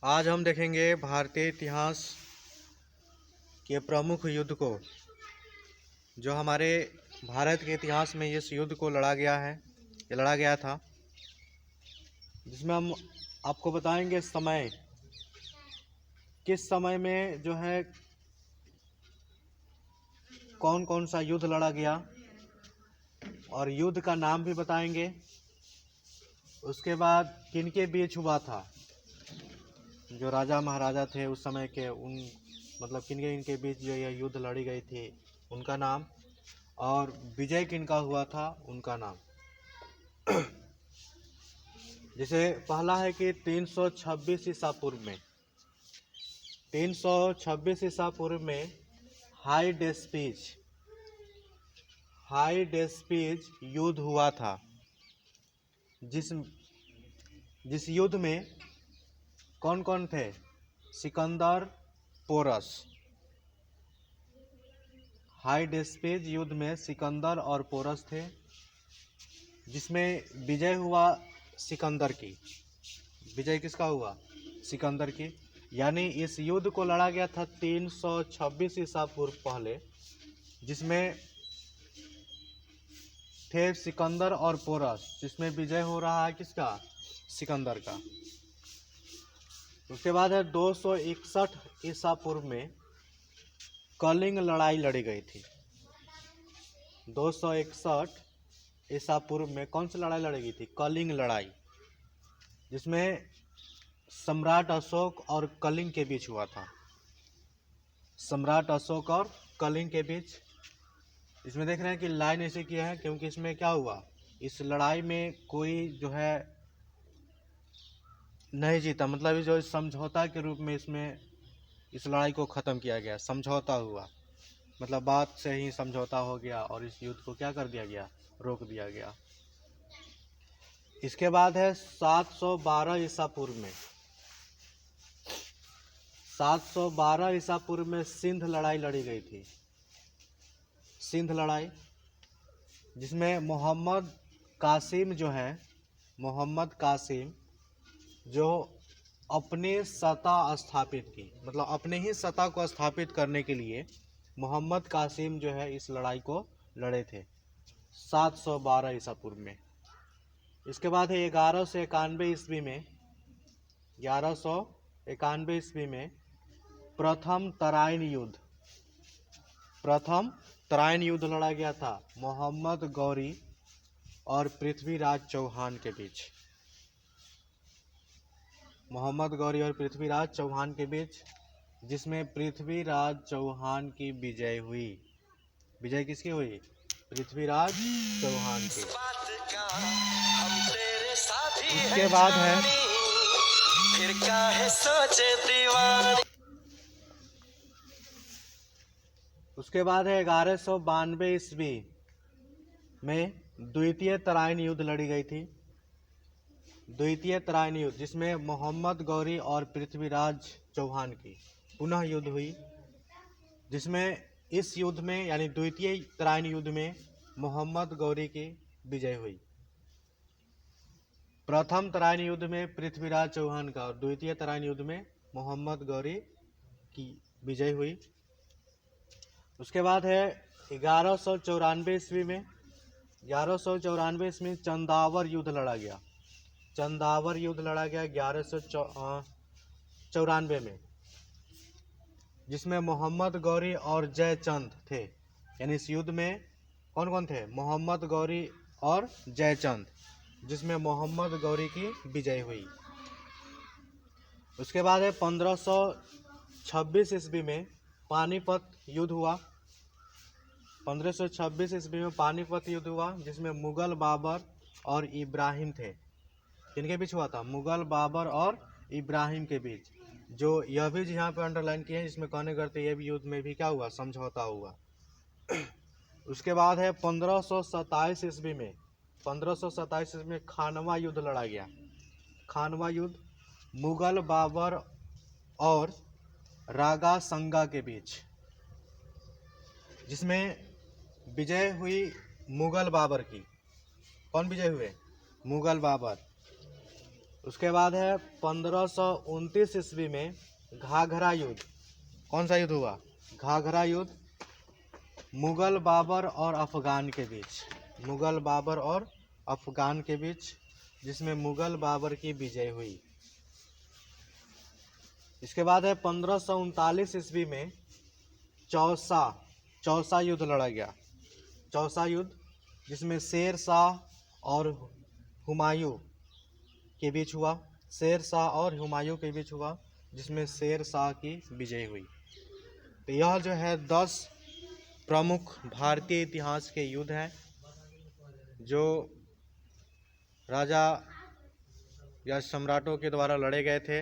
आज हम देखेंगे भारतीय इतिहास के प्रमुख युद्ध को, जो हमारे भारत के इतिहास में इस युद्ध को लड़ा गया है, ये लड़ा गया था, जिसमें हम आपको बताएंगे समय, किस समय में जो है कौन कौन सा युद्ध लड़ा गया, और युद्ध का नाम भी बताएंगे। उसके बाद किनके बीच हुआ था, जो राजा महाराजा थे उस समय के, उन मतलब किनके इनके बीच जो यह युद्ध लड़ी गई थी उनका नाम, और विजय किनका हुआ था उनका नाम। जैसे पहला है कि 326 ईसा पूर्व में, 326 ईसा पूर्व में हाई डेस्पीज युद्ध हुआ था, जिस युद्ध में कौन कौन थे? सिकंदर, पोरस। हाई डेस्पीज युद्ध में सिकंदर और पोरस थे, जिसमें विजय हुआ सिकंदर की। विजय किसका हुआ? सिकंदर की। यानी इस युद्ध को लड़ा गया था 326 ईसा पूर्व पहले, जिसमें थे सिकंदर और पोरस, जिसमें विजय हो रहा है किसका? सिकंदर का। उसके बाद है 261 ईसा पूर्व में कलिंग लड़ाई लड़ी गई थी। 261 ईसा पूर्व में कौन सी लड़ाई लड़ी गई थी? कलिंग लड़ाई, जिसमें सम्राट अशोक और कलिंग के बीच हुआ था। सम्राट अशोक और कलिंग के बीच। इसमें देख रहे हैं कि लाइन ऐसे किया है क्योंकि इसमें क्या हुआ, इस लड़ाई में कोई जो है नहीं जीता, मतलब जो समझौता के रूप में इसमें इस लड़ाई को ख़त्म किया गया, समझौता हुआ, मतलब बात से ही समझौता हो गया और इस युद्ध को क्या कर दिया गया? रोक दिया गया। इसके बाद है 712 ईसा पूर्व में, 712 ईसा पूर्व में सिंध लड़ाई लड़ी गई थी। सिंध लड़ाई, जिसमें मोहम्मद कासिम जो है, मोहम्मद कासिम जो अपनी सत्ता स्थापित की, मतलब अपने ही सत्ता को स्थापित करने के लिए मोहम्मद कासिम जो है इस लड़ाई को लड़े थे 712 ईसा पूर्व में। इसके बाद है 1191 ईस्वी में, 1191 ईस्वी में प्रथम तराइन युद्ध लड़ा गया था मोहम्मद गौरी और पृथ्वीराज चौहान के बीच। मोहम्मद गौरी और पृथ्वीराज चौहान के बीच, जिसमें पृथ्वीराज चौहान की विजय हुई। विजय किसकी हुई? पृथ्वीराज चौहान की। उसके बाद है फिर काहे सोचे दीवानी। उसके बाद है 1192 ईस्वी में द्वितीय तराइन युद्ध लड़ी गई थी। द्वितीय तराइन युद्ध, जिसमें मोहम्मद गौरी और पृथ्वीराज चौहान की पुनः युद्ध हुई, जिसमें इस युद्ध में यानी द्वितीय तराइन युद्ध में मोहम्मद गौरी की विजय हुई। प्रथम तराइन युद्ध में पृथ्वीराज चौहान का और द्वितीय तराइन युद्ध में मोहम्मद गौरी की विजय हुई। उसके बाद है 1194 ईस्वी में, 1194 ईस्वी में चंदावर युद्ध लड़ा गया। चंदावर युद्ध लड़ा गया 1194 में, जिसमें मोहम्मद गौरी और जयचंद थे। यानी इस युद्ध में कौन कौन थे? मोहम्मद गौरी और जयचंद, जिसमें मोहम्मद गौरी की विजय हुई। उसके बाद है 1526 ईस्वी में पानीपत युद्ध हुआ। 1526 ईस्वी में पानीपत युद्ध हुआ, जिसमें मुगल बाबर और इब्राहिम थे। किनके बीच हुआ था? मुगल बाबर और इब्राहिम के बीच। जो यह भी यहाँ पे अंडरलाइन किए हैं, इसमें कहने करते ये भी युद्ध में भी क्या हुआ? समझौता हुआ। उसके बाद है 1527 ईस्वी में, 1527 ईस्वी में खानवा युद्ध लड़ा गया। खानवा युद्ध मुगल बाबर और रागा संगा के बीच, जिसमें विजय हुई मुगल बाबर की। कौन विजय हुए? मुगल बाबर। उसके बाद है 1529 ईस्वी में घाघरा युद्ध। कौन सा युद्ध हुआ? घाघरा युद्ध, मुगल बाबर और अफगान के बीच। मुगल बाबर और अफगान के बीच, जिसमें मुगल बाबर की विजय हुई। इसके बाद है 1539 ईस्वी में चौसा युद्ध लड़ा गया। चौसा युद्ध, जिसमें शेर शाह और हुमायूं के बीच हुआ। शेर शाह और हुमायूं के बीच हुआ, जिसमें शेर शाह की विजय हुई। तो यह जो है 10 प्रमुख भारतीय इतिहास के युद्ध हैं जो राजा या सम्राटों के द्वारा लड़े गए थे।